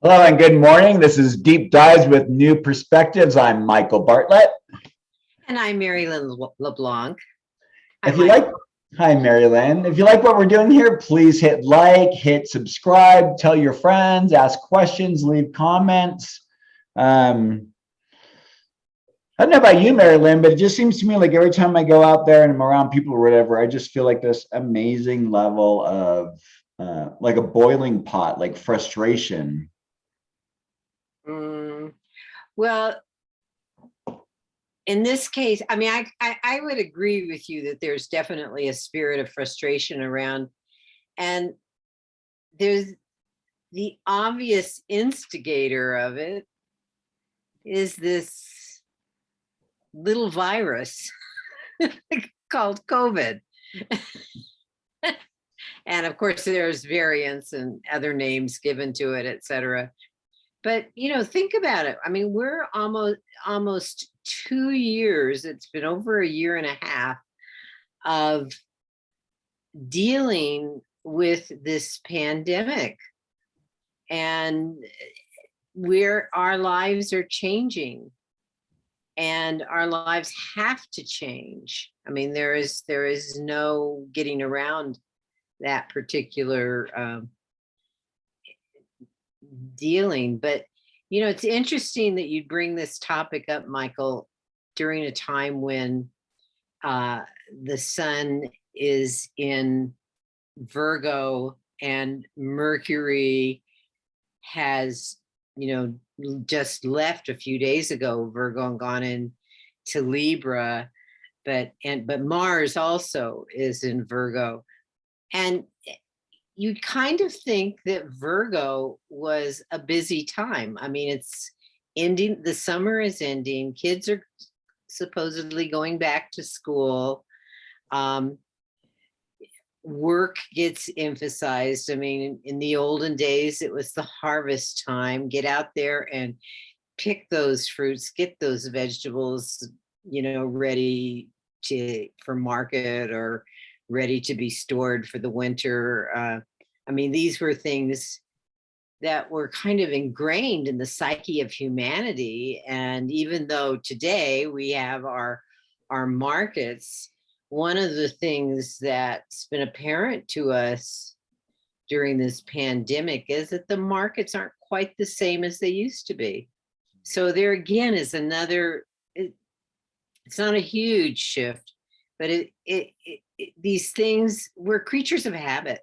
Hello and good morning. This is Deep Dives with New Perspectives. I'm Michael Bartlett. And I'm Mary Lynn LeBlanc. Hi, If you like, Michael. Hi, Mary Lynn. If you like what we're doing here, please hit like, hit subscribe, tell your friends, ask questions, leave comments. Um, I don't know about you, Mary Lynn, but it just seems to me like every time I go out there and I'm around people or whatever, I just feel like this amazing level of like a boiling pot, like frustration. Mm, well, in this case, I mean, I would agree with you that there's definitely a spirit of frustration around, and there's the obvious instigator of it is this little virus called COVID. And of course, there's variants and other names given to it, et cetera. But think about it. I mean, we're almost 2 years. It's been over a year and a half of dealing with this pandemic, and where our lives are changing, and our lives have to change. I mean, there is no getting around that particular dealing. But it's interesting that you bring this topic up, Michael, during a time when uh, the sun is in Virgo and Mercury has, just left a few days ago, Virgo, and gone into Libra, but Mars also is in Virgo. And you kind of think that Virgo was a busy time. I mean, it's ending, the summer is ending, kids are supposedly going back to school. Um, Work gets emphasized. I mean, in the olden days, it was the harvest time. Get out there and pick those fruits, get those vegetables, ready for market or ready to be stored for the winter. I mean, these were things that were kind of ingrained in the psyche of humanity. And even though today we have our markets, one of the things that's been apparent to us during this pandemic is that the markets aren't quite the same as they used to be. So there again is another, it's not a huge shift, but these things, we're creatures of habit.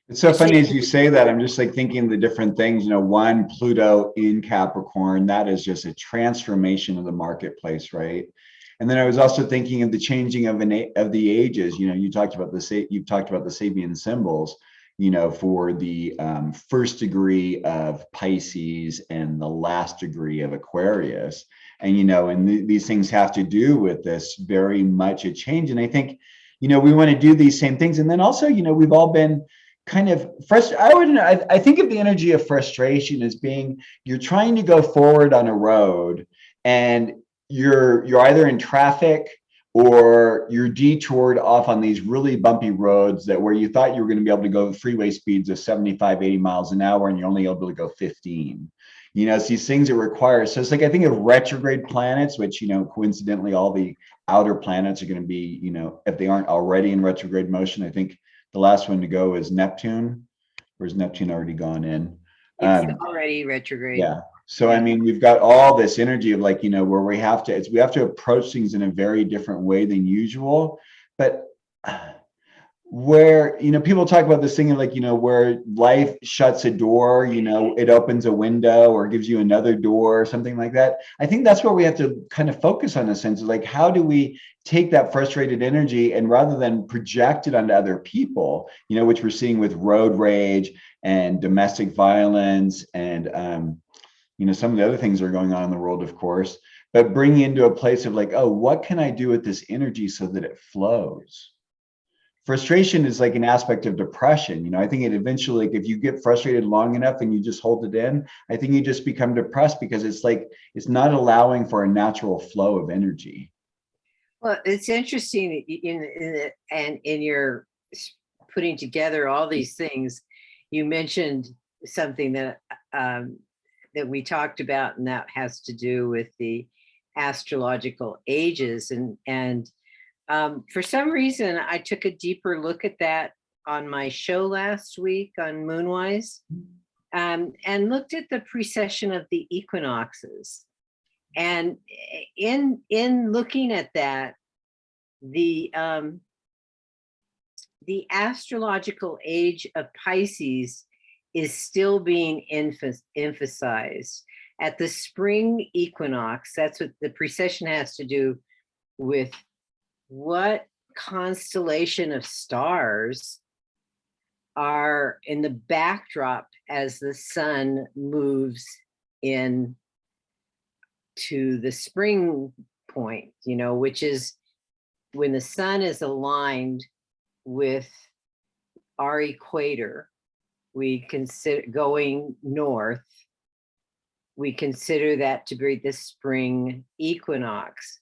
It's so funny as you say that. I'm just like thinking the different things. One, Pluto in Capricorn, that is just a transformation of the marketplace, right? And then I was also thinking of the changing of the ages. You talked about you've talked about the Sabian symbols. For the first degree of Pisces and the last degree of Aquarius, and these things have to do with this very much a change. And I think, we want to do these same things. And then also, we've all been kind of frustrated. I think of the energy of frustration as being you're trying to go forward on a road and you're either in traffic or you're detoured off on these really bumpy roads that where you thought you were going to be able to go freeway speeds of 75, 80 miles an hour and you're only able to go 15. It's these things that require. So it's like I think of retrograde planets, which coincidentally all the outer planets are going to be, if they aren't already in retrograde motion. I think the last one to go is Neptune, or is Neptune already gone in? It's already retrograde. Yeah. So I Yeah. mean, we've got all this energy of like, where we have to approach things in a very different way than usual. But where, people talk about this thing of like, where life shuts a door, it opens a window or gives you another door or something like that. I think that's where we have to kind of focus on, a sense of like, how do we take that frustrated energy and rather than project it onto other people, which we're seeing with road rage and domestic violence and, some of the other things that are going on in the world, of course, but bringing into a place of like, oh, what can I do with this energy so that it flows? Frustration is like an aspect of depression. I think it eventually, like, if you get frustrated long enough and you just hold it in, I think you just become depressed because it's like it's not allowing for a natural flow of energy. Well, it's interesting in your putting together all these things. You mentioned something that that we talked about, and that has to do with the astrological ages. And for some reason, I took a deeper look at that on my show last week on Moonwise, and looked at the precession of the equinoxes. And in looking at that, the astrological age of Pisces is still being emphasized at the spring equinox. That's what the precession has to do with. What constellation of stars are in the backdrop as the sun moves in to the spring point, which is when the sun is aligned with our equator. We consider going north, we consider that to be the spring equinox.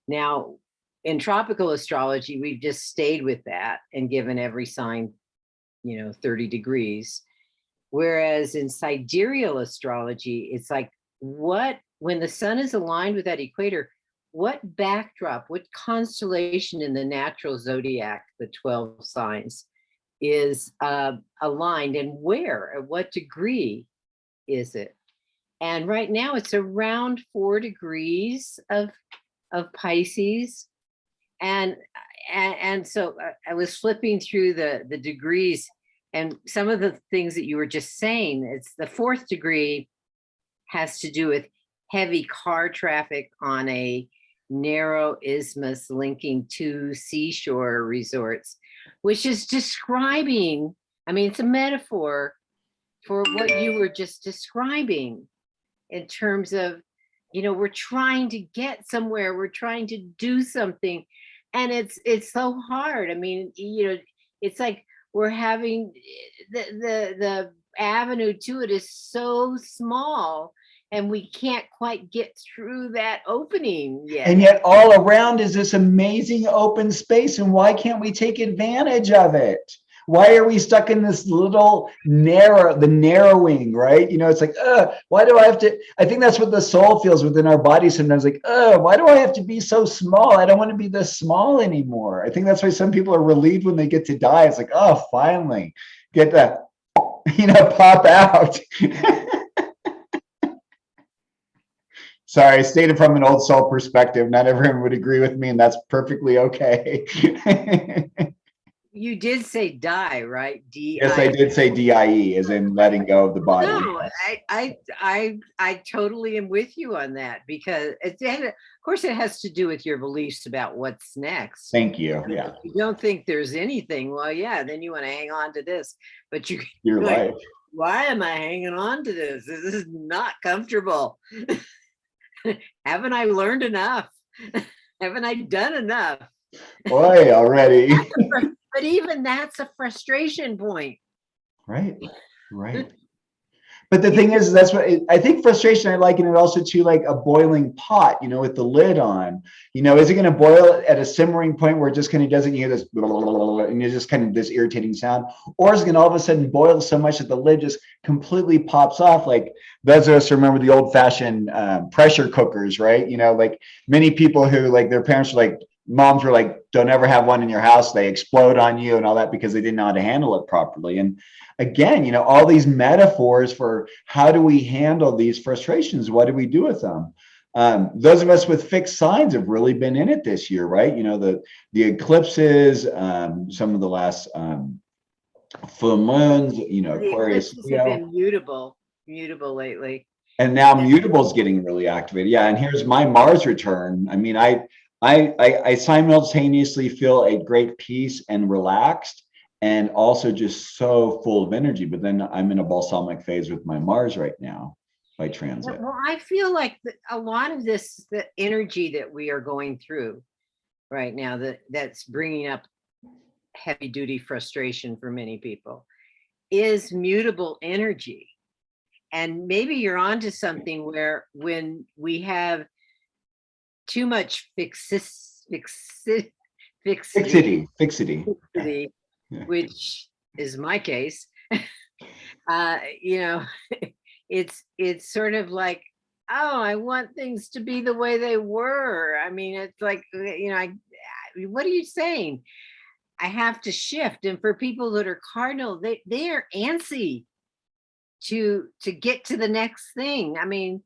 Now, in tropical astrology, we've just stayed with that and given every sign, 30 degrees. Whereas in sidereal astrology, it's like, when the sun is aligned with that equator, what backdrop, what constellation in the natural zodiac, the 12 signs, is aligned, and where, at what degree is it? And right now it's around 4 degrees of Pisces. And so I was flipping through the degrees, and some of the things that you were just saying, it's the 4th degree has to do with heavy car traffic on a narrow isthmus linking 2 seashore resorts, which is describing, it's a metaphor for what you were just describing in terms of, we're trying to get somewhere, we're trying to do something, and it's so hard. It's like we're having the avenue to it is so small, and we can't quite get through that opening yet. And yet all around is this amazing open space. And why can't we take advantage of it? Why are we stuck in this little narrowing, right? It's like, why do I have to? I think that's what the soul feels within our body sometimes, like, why do I have to be so small? I don't want to be this small anymore. I think that's why some people are relieved when they get to die. It's like, oh, finally get that, pop out. Sorry, I stated from an old soul perspective. Not everyone would agree with me, and that's perfectly okay. You did say die, right? Yes, I did say DIE, as in letting go of the body. No, I totally am with you on that, because of course it has to do with your beliefs about what's next. Thank you. Yeah. If you don't think there's anything, well, yeah, then you want to hang on to this, but Your life. Like, why am I hanging on to this? This is not comfortable. Haven't I learned enough? Haven't I done enough? Boy, already. But even that's a frustration point. Right. But the thing is, that's what I think frustration, I liken it also to like a boiling pot, with the lid on. Is it going to boil at a simmering point where it just kind of doesn't, you hear this, and you're just kind of this irritating sound? Or is it going to all of a sudden boil so much that the lid just completely pops off? Like those of us remember the old fashioned pressure cookers, right? Like many people who, like, their parents were like, moms were like, don't ever have one in your house. They explode on you and all that because they didn't know how to handle it properly. And again, all these metaphors for how do we handle these frustrations? What do we do with them? Those of us with fixed signs have really been in it this year, right? The eclipses, some of the last full moons, Aquarius. The eclipses have been mutable lately. And now mutable is getting really activated. Yeah, and here's my Mars return. I simultaneously feel a great peace and relaxed, and also just so full of energy. But then I'm in a balsamic phase with my Mars right now by transit. Well, I feel like a lot of this, the energy that we are going through right now, that's bringing up heavy duty frustration for many people, is mutable energy. And maybe you're onto something where when we have too much fixity, which is my case, it's sort of like, oh, I want things to be the way they were. I mean, it's like, what are you saying? I have to shift. And for people that are cardinal, they are antsy to get to the next thing. I mean,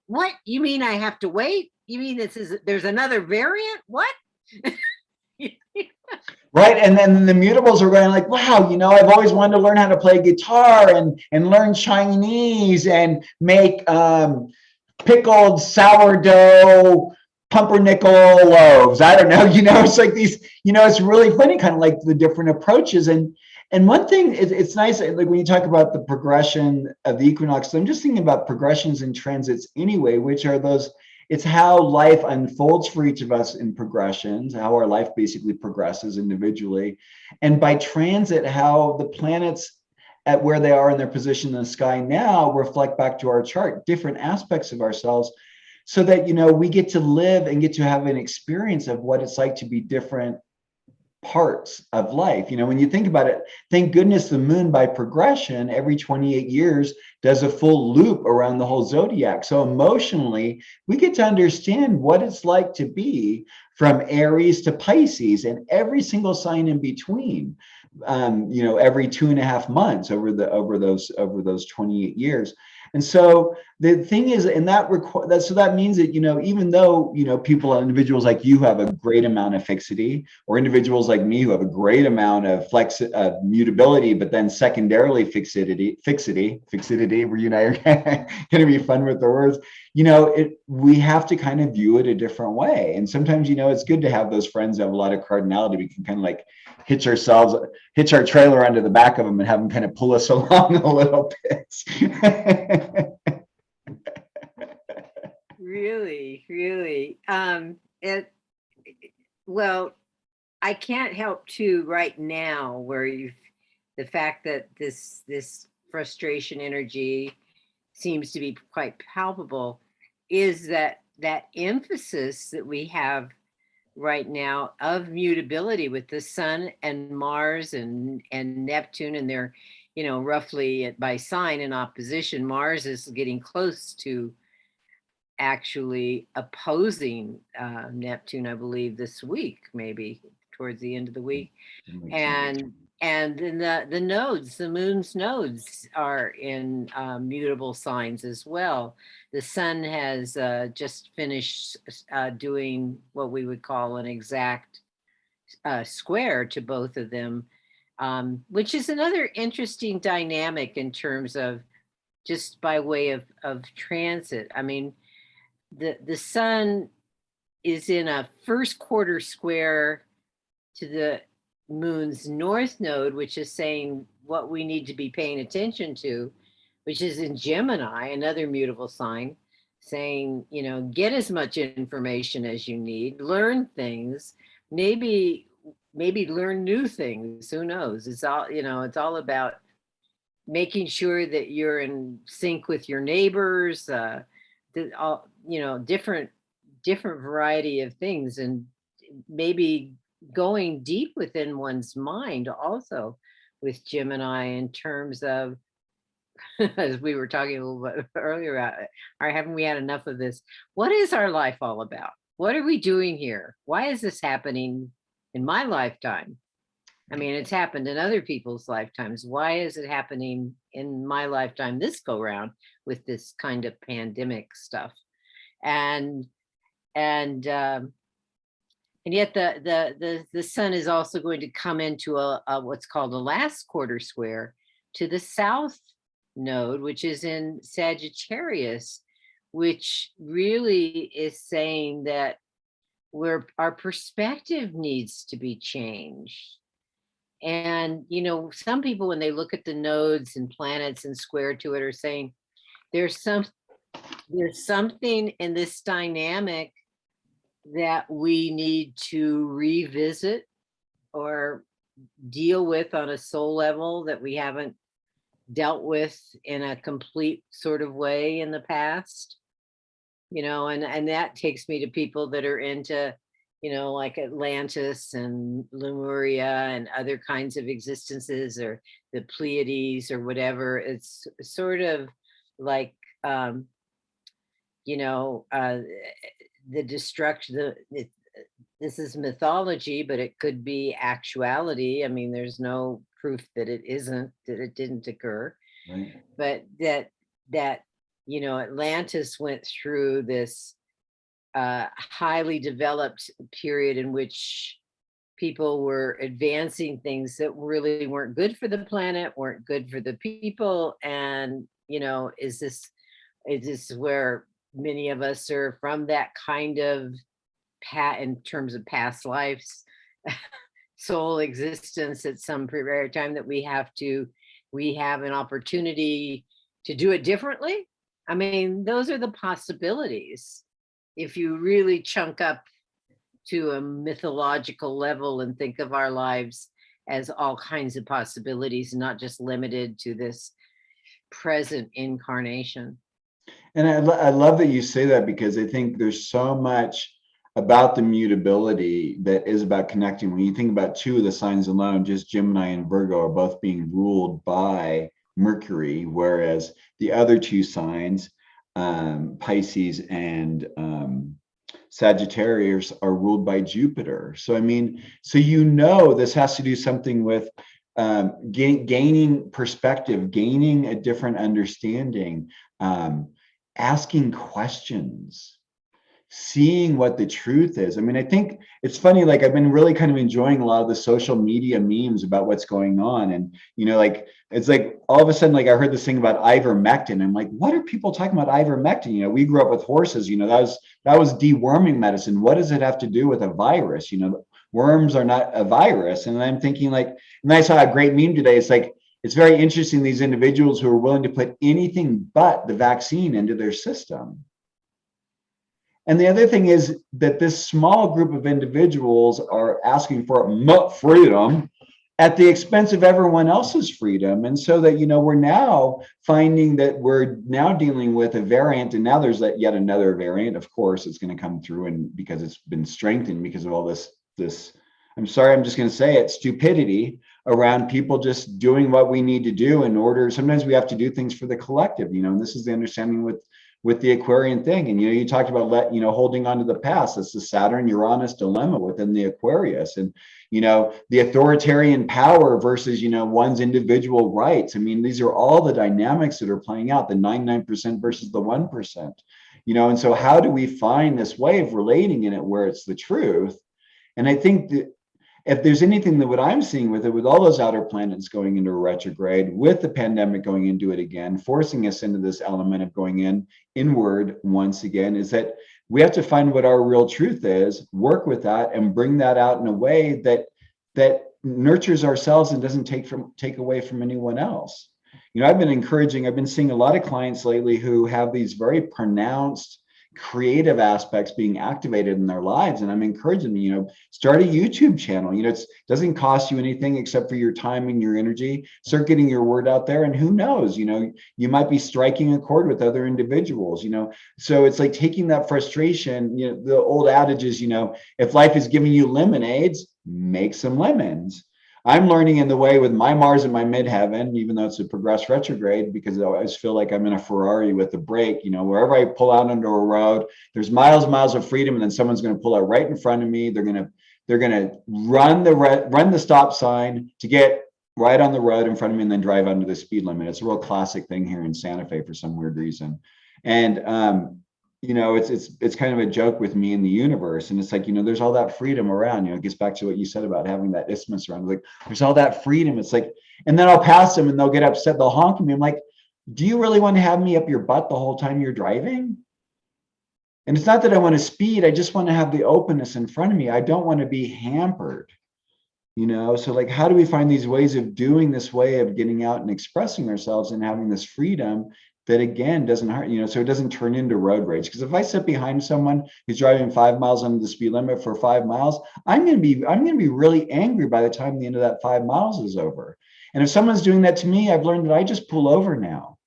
what you mean I have to wait? You mean there's another variant? What? Right. And then the mutables are going like, wow, I've always wanted to learn how to play guitar and learn Chinese and make pickled sourdough pumpernickel loaves. I don't know, it's like these, it's really funny, kind of like the different approaches. And one thing, it's nice, like when you talk about the progression of the equinox, I'm just thinking about progressions and transits anyway, which are those, it's how life unfolds for each of us in progressions, how our life basically progresses individually. And by transit, how the planets at where they are in their position in the sky now reflect back to our chart, different aspects of ourselves, so that, we get to live and get to have an experience of what it's like to be different parts of life. When you think about it, thank goodness the moon by progression every 28 years does a full loop around the whole zodiac. So emotionally, we get to understand what it's like to be from Aries to Pisces and every single sign in between. Every 2.5 months over those 28 years. And so the thing is, and so that means that, even though, people, individuals like you have a great amount of fixity, or individuals like me who have a great amount of mutability, but then secondarily fixity, where you and I are going to be fun with the words, we have to kind of view it a different way. And sometimes, it's good to have those friends that have a lot of cardinality. We can kind of like hitch our trailer onto the back of them and have them kind of pull us along a little bit. Really. Well, I can't help to right now where the fact that this frustration energy seems to be quite palpable is that emphasis that we have right now of mutability with the sun and Mars and Neptune, and they're, roughly by sign in opposition. Mars is getting close to actually opposing Neptune, I believe, this week, maybe towards the end of the week. And then the nodes, the moon's nodes are in mutable signs as well. The sun has just finished doing what we would call an exact square to both of them, which is another interesting dynamic in terms of just by way of transit. I mean, the sun is in a first quarter square to the moon's north node, which is saying what we need to be paying attention to, which is in Gemini, another mutable sign, saying, get as much information as you need, learn things, maybe learn new things. Who knows? It's all about making sure that you're in sync with your neighbors, different variety of things, and maybe going deep within one's mind also with Gemini in terms of, as we were talking a little bit earlier about, haven't we had enough of this? What is our life all about? What are we doing here? Why is this happening in my lifetime? I mean, it's happened in other people's lifetimes. Why is it happening in my lifetime this go round with this kind of pandemic stuff? And yet the sun is also going to come into a what's called a last quarter square to the south node, which is in Sagittarius, which really is saying that our perspective needs to be changed. And some people, when they look at the nodes and planets and square to it, are saying there's something in this dynamic that we need to revisit or deal with on a soul level that we haven't dealt with in a complete sort of way in the past. And that takes me to people that are into, like Atlantis and Lemuria and other kinds of existences, or the Pleiades or whatever. It's sort of like, you know, the destruction, this is mythology, but it could be actuality. I mean, there's no proof that it isn't, that it didn't occur, Right. but that, you know, Atlantis went through this highly developed period in which people were advancing things that really weren't good for the planet, weren't good for the people. And, you know, is this where many of us are from, that kind of in terms of past lives, soul existence at some rare time, that we have an opportunity to do it differently. I mean, those are the possibilities. If you really chunk up to a mythological level and think of our lives as all kinds of possibilities, not just limited to this present incarnation. And I love that you say that, because I think there's so much about the mutability that is about connecting. When you think about two of the signs alone, just Gemini and Virgo are both being ruled by Mercury, whereas the other two signs, Pisces and Sagittarius, are ruled by Jupiter. So, I mean, so, you know, this has to do something with gaining perspective, gaining a different understanding, asking questions, seeing what the truth is. I mean, I think it's funny, like I've been really kind of enjoying a lot of the social media memes about what's going on. And, you know, like, it's like all of a sudden, like I heard this thing about ivermectin. I'm like, what are people talking about ivermectin? You know, we grew up with horses, you know, that was deworming medicine. What does it have to do with a virus? You know, worms are not a virus. And I'm thinking, like, and I saw a great meme today. It's like, it's very interesting, these individuals who are willing to put anything but the vaccine into their system. And the other thing is that this small group of individuals are asking for freedom at the expense of everyone else's freedom. And so that, you know, we're now finding that we're now dealing with a variant, and now there's yet another variant. Of course, it's going to come through, and because it's been strengthened because of all this, I'm sorry, I'm just going to say it, stupidity around people just doing what we need to do in order. Sometimes we have to do things for the collective, you know, and this is the understanding with the Aquarian thing. And, you know, you talked about, holding on to the past. That's the Saturn Uranus dilemma within the Aquarius. And, you know, the authoritarian power versus, you know, one's individual rights. I mean, these are all the dynamics that are playing out, the 99% versus the 1%, you know. And so how do we find this way of relating in it where it's the truth? And I think that if there's anything that what I'm seeing with it, with all those outer planets going into a retrograde, with the pandemic going into it again, forcing us into this element of going inward once again, is that we have to find what our real truth is, work with that, and bring that out in a way that nurtures ourselves and doesn't take away from anyone else. You know, I've been seeing a lot of clients lately who have these very pronounced creative aspects being activated in their lives, and I'm encouraging them, you know, start a YouTube channel. You know, it doesn't cost you anything except for your time and your energy. Start getting your word out there, and who knows, you know, you might be striking a chord with other individuals, you know. So it's like taking that frustration, you know, the old adage is, you know, if life is giving you lemonades, make some lemons. I'm learning in the way with my Mars and my midheaven, even though it's a progressed retrograde, because I always feel like I'm in a Ferrari with a brake. You know, wherever I pull out onto a road, there's miles of freedom, and then someone's going to pull out right in front of me. They're going to run the stop sign to get right on the road in front of me, and then drive under the speed limit. It's a real classic thing here in Santa Fe for some weird reason. And you know, it's kind of a joke with me and the universe. And it's like, you know, there's all that freedom around, you know, it gets back to what you said about having that isthmus around. Like, there's all that freedom. It's like, and then I'll pass them and they'll get upset. They'll honk at me. I'm like, do you really want to have me up your butt the whole time you're driving? And it's not that I want to speed. I just want to have the openness in front of me. I don't want to be hampered, you know? So like, how do we find these ways of doing this way of getting out and expressing ourselves and having this freedom that, again, doesn't hurt, you know, so it doesn't turn into road rage? Because if I sit behind someone who's driving 5 miles under the speed limit for 5 miles, I'm going to be really angry by the time the end of that 5 miles is over. And if someone's doing that to me, I've learned that I just pull over now.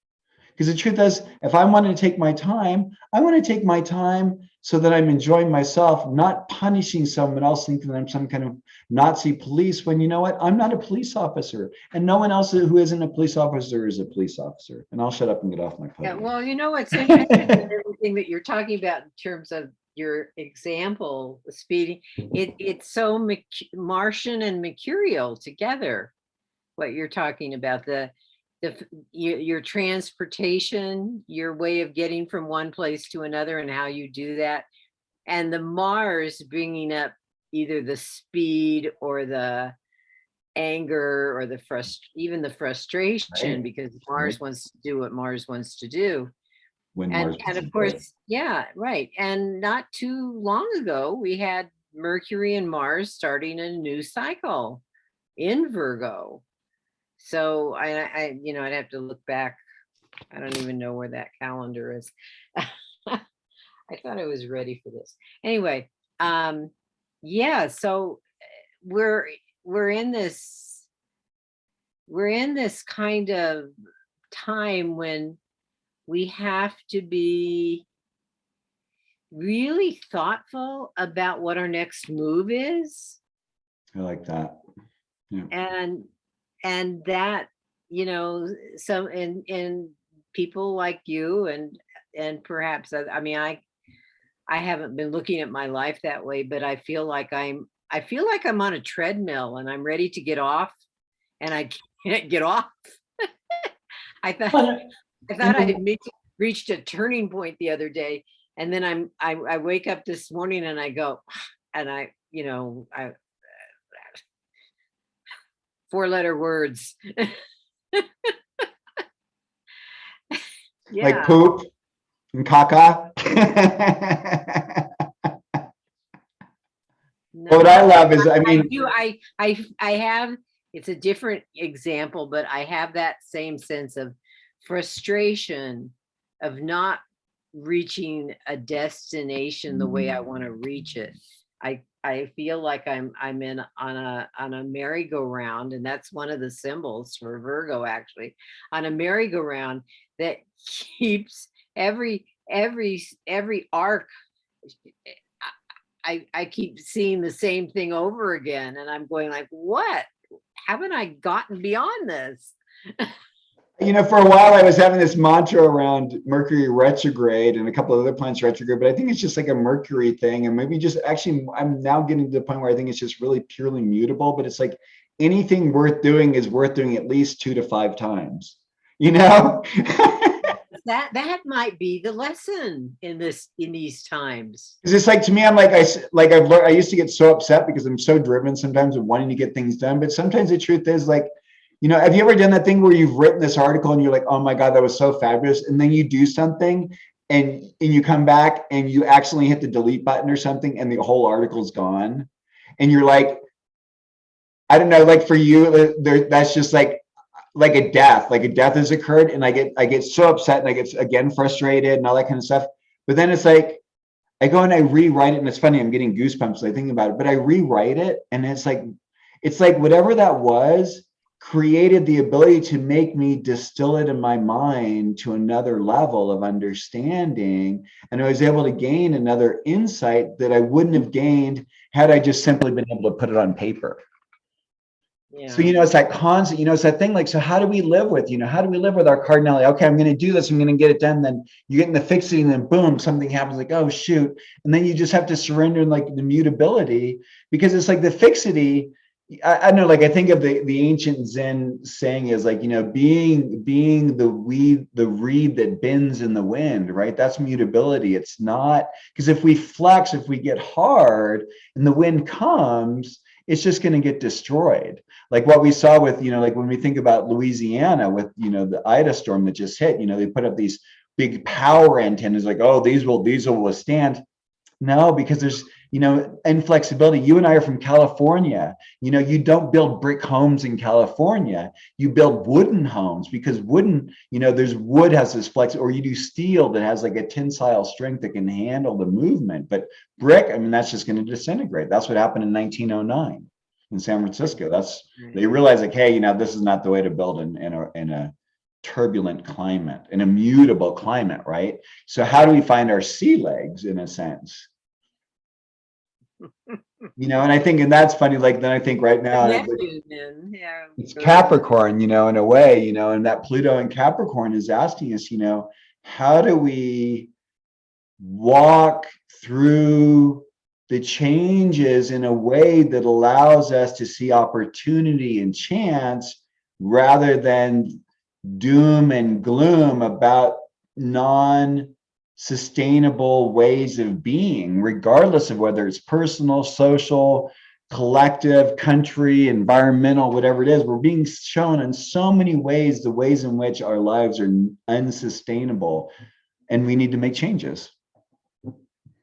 Because the truth is, if I want to take my time, I want to take my time so that I'm enjoying myself, not punishing someone else, thinking that I'm some kind of Nazi police, when you know what? I'm not a police officer. And no one else who isn't a police officer is a police officer. And I'll shut up and get off my Yeah, podium. well, you know what's interesting in everything that you're talking about in terms of your example, speeding, it's so Martian and mercurial together. What you're talking about, your transportation, your way of getting from one place to another, and how you do that, and the Mars bringing up either the speed or the anger or even the frustration, Right. because Mars wants to do what Mars wants to do. When And Mars of doesn't do it. course, yeah, right. And not too long ago, we had Mercury and Mars starting a new cycle in Virgo. So I'd have to look back. I don't even know where that calendar is. I thought I was ready for this. Anyway, yeah, so we're in this kind of time when we have to be really thoughtful about what our next move is. I like that. Yeah. And that, some and people like you and perhaps I haven't been looking at my life that way, but I feel like I'm on a treadmill and I'm ready to get off, and I can't get off. I thought I reached a turning point the other day, and then I wake up this morning and I go, and I 4-letter words. Like poop and caca. No, What I love is, I mean, I have, it's a different example, but I have that same sense of frustration of not reaching a destination the way I want to reach it. I feel like I'm on a merry-go-round, and that's one of the symbols for Virgo, actually, on a merry-go-round that keeps every arc. I keep seeing the same thing over again, and I'm going like, what? Haven't I gotten beyond this? For a while I was having this mantra around Mercury retrograde and a couple of other planets retrograde, but I think it's just like a Mercury thing. And maybe just actually, I'm now getting to the point where I think it's just really purely mutable, but it's like anything worth doing is worth doing at least 2 to 5 times, That might be the lesson in these times. Because it's like, to me, I'm like, I've learned, I used to get so upset because I'm so driven sometimes of wanting to get things done. But sometimes the truth is, like, have you ever done that thing where you've written this article and you're like, oh my God, that was so fabulous. And then you do something and you come back and you accidentally hit the delete button or something and the whole article's gone. And you're like, I don't know, like for you, that's just like a death has occurred. And I get so upset and I get again frustrated and all that kind of stuff. But then it's like, I go and I rewrite it, and it's funny, I'm getting goosebumps as I think about it, but I rewrite it, and it's like whatever that was created the ability to make me distill it in my mind to another level of understanding. And I was able to gain another insight that I wouldn't have gained had I just simply been able to put it on paper. Yeah. So, it's that constant, it's that thing like, so how do we live with, how do we live with our cardinality? Okay, I'm going to do this. I'm going to get it done. Then you get in the fixing and then boom, something happens like, oh, shoot. And then you just have to surrender in like the mutability, because it's like the fixity. I know, like I think of the ancient Zen saying is like, being the reed that bends in the wind, right? That's mutability. It's not, because if we flex, if we get hard and the wind comes, it's just going to get destroyed. Like what we saw with, like when we think about Louisiana with, the Ida storm that just hit, they put up these big power antennas like, oh, these will withstand. No, because there's, inflexibility. You and I are from California. You don't build brick homes in California. You build wooden homes, because wooden, there's wood has this flex, or you do steel that has like a tensile strength that can handle the movement. But brick, that's just going to disintegrate. That's what happened in 1909 in San Francisco. They realized like, hey, this is not the way to build in a turbulent climate, an immutable climate, right? So how do we find our sea legs in a sense? You know, and I think, and that's funny, like then I think right now, Neptune, then, yeah. it's Capricorn, you know, in a way, you know, and that Pluto in Capricorn is asking us, you know, how do we walk through the changes in a way that allows us to see opportunity and chance rather than doom and gloom about non-sustainable ways of being, regardless of whether it's personal, social, collective, country, environmental, whatever it is. We're being shown in so many ways the ways in which our lives are unsustainable, and we need to make changes.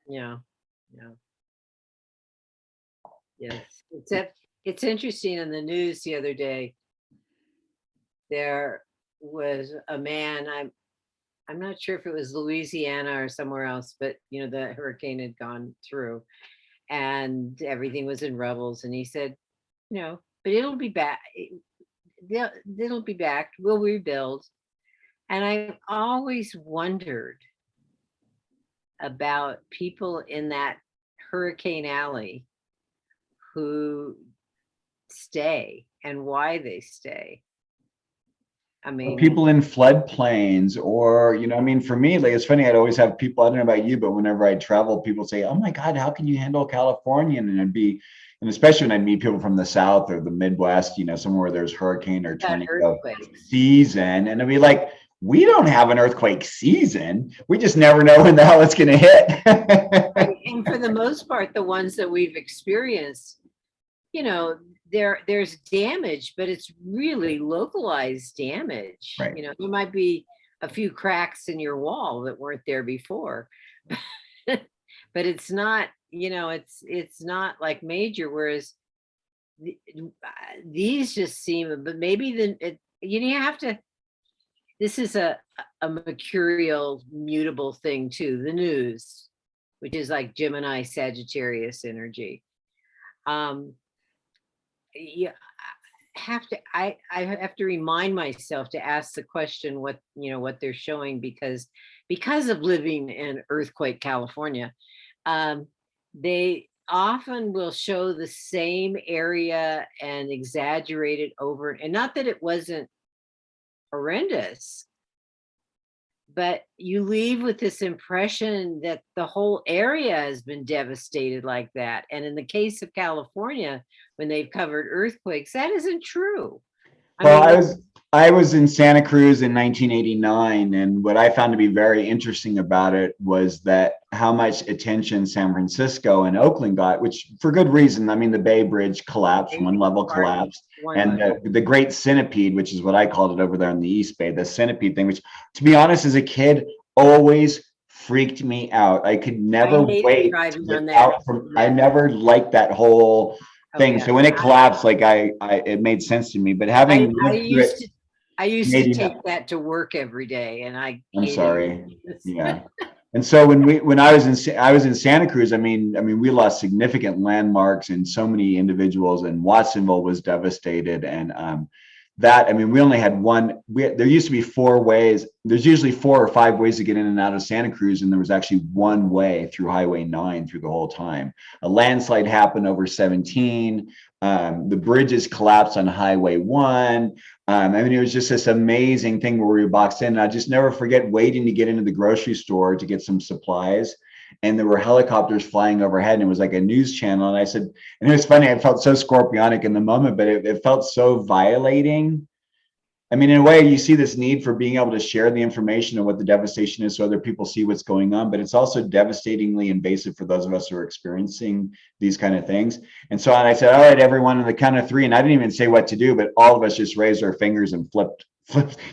Yeah, yeah. Yes, except it's interesting in the news the other day, there was a man, I'm not sure if it was Louisiana or somewhere else, but you know, the hurricane had gone through and everything was in rubbles. And he said, you know, but it'll be back. It'll be back. We'll rebuild. And I've always wondered about people in that Hurricane Alley who stay and why they stay. I mean, People in floodplains, or, you know, I mean, for me, like, it's funny, I'd always have people, I don't know about you, but whenever I travel, people say, oh my God, how can you handle California? And it'd be, and especially when I meet people from the South or the Midwest, you know, somewhere where there's hurricane or got tornado earthquakes. season. And I'd be like, we don't have an earthquake season. We just never know when the hell it's going to hit. And for the most part, the ones that we've experienced, you know, there's damage, but it's really localized damage. Right. You know, there might be a few cracks in your wall that weren't there before, but it's not, you know, it's not like major. Whereas these just seem, but maybe you have to. This is a mercurial mutable thing too. The news, which is like Gemini Sagittarius energy. Yeah, I have to remind myself to ask the question what, you know, what they're showing, because of living in earthquake California, they often will show the same area and exaggerate it over, and not that it wasn't horrendous, but you leave with this impression that the whole area has been devastated like that. And in the case of California, when they've covered earthquakes, that isn't true. Well, I was in Santa Cruz in 1989, and what I found to be very interesting about it was that how much attention San Francisco and Oakland got, which for good reason. I mean, the Bay Bridge collapsed, one level collapsed, and the Great Centipede, which is what I called it over there in the East Bay, the centipede thing, which, to be honest, as a kid, always freaked me out. I could never wait to get out from. I never liked that whole thing. So when it collapsed, like it made sense to me. But having I used to take that to work every day, and I'm sorry. Yeah. And so when I was in Santa Cruz, I mean, we lost significant landmarks and so many individuals, and Watsonville was devastated. And that, I mean, we only had one. There used to be 4 ways. There's usually 4 or 5 ways to get in and out of Santa Cruz, and there was actually one way through Highway 9 through the whole time. A landslide happened over 17. The bridges collapsed on Highway 1. I mean, it was just this amazing thing where we were boxed in. And I just never forget waiting to get into the grocery store to get some supplies. And there were helicopters flying overhead, and it was like a news channel. And I said, and it was funny, I felt so scorpionic in the moment, but it felt so violating. I mean, in a way, you see this need for being able to share the information of what the devastation is so other people see what's going on, but it's also devastatingly invasive for those of us who are experiencing these kind of things. And so I said, all right, everyone, on the count of 3, and I didn't even say what to do, but all of us just raised our fingers and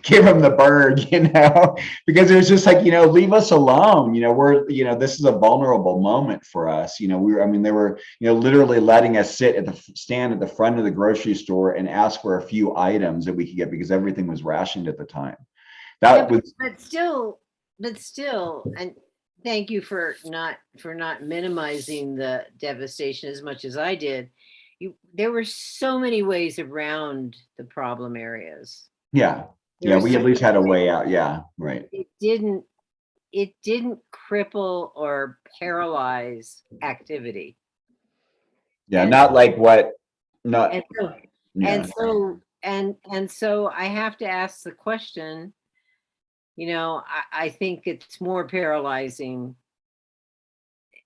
gave him the bird, you know, because it was just like, you know, leave us alone. You know, this is a vulnerable moment for us. You know, they were, you know, literally letting us stand at the front of the grocery store and ask for a few items that we could get because everything was rationed at the time. But still, and thank you for not minimizing the devastation as much as I did. There were so many ways around the problem areas. Yeah. There Yeah, was we at so least had a way out. Yeah, right. it didn't cripple or paralyze activity. Yeah, And not like what, not, and so yeah. and so I have to ask the question, I think it's more paralyzing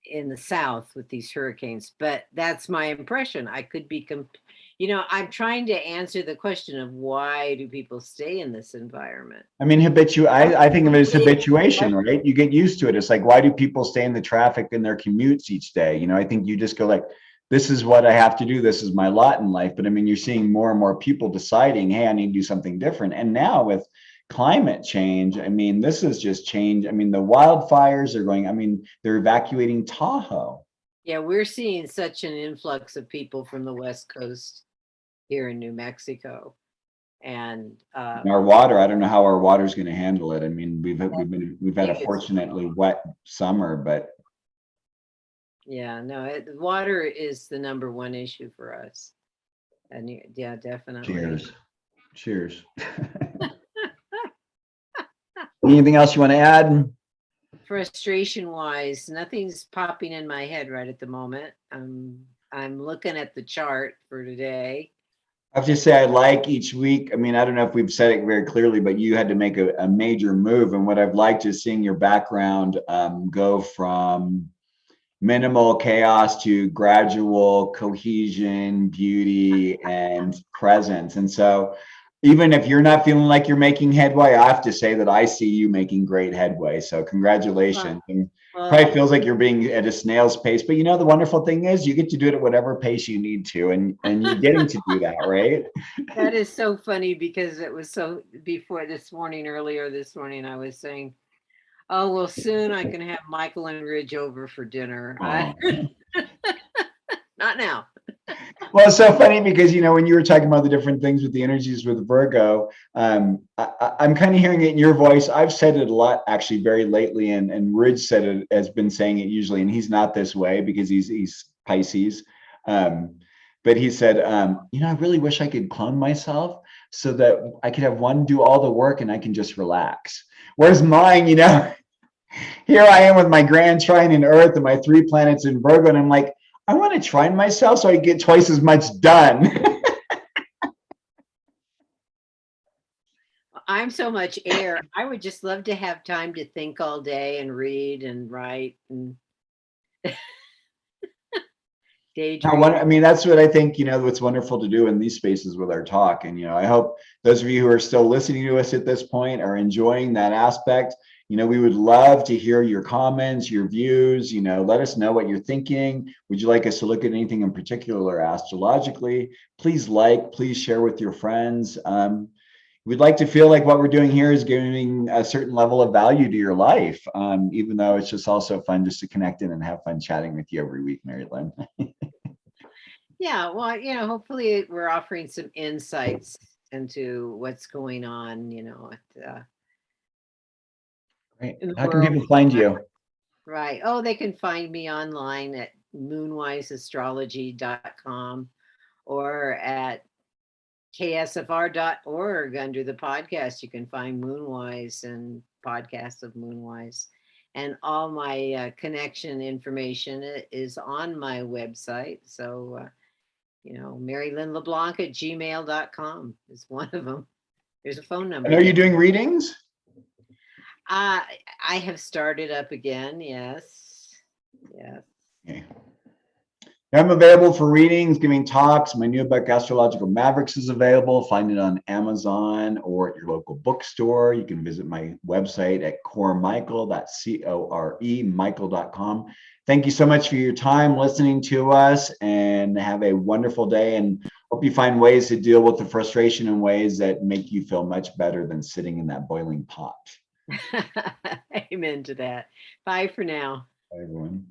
in the South with these hurricanes, but that's my impression. I could be, I'm trying to answer the question of why do people stay in this environment? I mean, I think of it as habituation, right? You get used to it. It's like, why do people stay in the traffic in their commutes each day? I think you just go like, this is what I have to do. This is my lot in life. But I mean, you're seeing more and more people deciding, hey, I need to do something different. And now with climate change, I mean, this is just change. I mean, the wildfires are going, I mean, they're evacuating Tahoe. Yeah, we're seeing such an influx of people from the West Coast here in New Mexico. And Our water, I don't know how our water is going to handle it. I mean, we've had a fortunately wet summer, but yeah, no, water is the number one issue for us. And yeah, definitely. cheers. Anything else you want to add? Frustration wise, nothing's popping in my head right at the moment. I'm looking at the chart for today. I have to say, I like each week. I mean, I don't know if we've said it very clearly, but you had to make a major move. And what I've liked is seeing your background go from minimal chaos to gradual cohesion, beauty, and presence. And so, even if you're not feeling like you're making headway, I have to say that I see you making great headway. So, congratulations. And probably feels like you're being at a snail's pace, but the wonderful thing is you get to do it at whatever pace you need to, and you're getting to do that, right? That is so funny because it was so before earlier this morning, I was saying, oh, well, soon I can have Michael and Ridge over for dinner. Not now. Well, it's so funny because when you were talking about the different things with the energies with Virgo, I'm kind of hearing it in your voice. I've said it a lot actually very lately, and Ridge said it, has been saying it usually, and he's not this way because he's Pisces. But he said, I really wish I could clone myself so that I could have one do all the work and I can just relax. Whereas mine, here I am with my grand trine in Earth and my 3 planets in Virgo, and I'm like, I want to trine myself so I get twice as much done. I'm so much air. I would just love to have time to think all day and read and write and daydream. I mean, that's what I think, what's wonderful to do in these spaces with our talk. And, I hope those of you who are still listening to us at this point are enjoying that aspect. We would love to hear your comments, your views, let us know what you're thinking. Would you like us to look at anything in particular astrologically? Please please share with your friends. We'd like to feel like what we're doing here is giving a certain level of value to your life, even though it's just also fun just to connect in and have fun chatting with you every week, Mary Lynn. Yeah, well, hopefully we're offering some insights into what's going on, Great. How can people find you? Right. Oh, they can find me online at moonwiseastrology.com or at ksfr.org under the podcast. You can find Moonwise and podcasts of Moonwise. And all my connection information is on my website. So, Mary Lynn LeBlanc at gmail.com is one of them. There's a phone number. And are you doing readings? I have started up again. Yes. Okay. I'm available for readings, giving talks. My new book, Astrological Mavericks, is available. Find it on Amazon or at your local bookstore. You can visit my website at coremichael, that's C-O-R-E, Michael.com. Thank you so much for your time listening to us, and have a wonderful day, and hope you find ways to deal with the frustration in ways that make you feel much better than sitting in that boiling pot. Amen to that. Bye for now. Bye, everyone.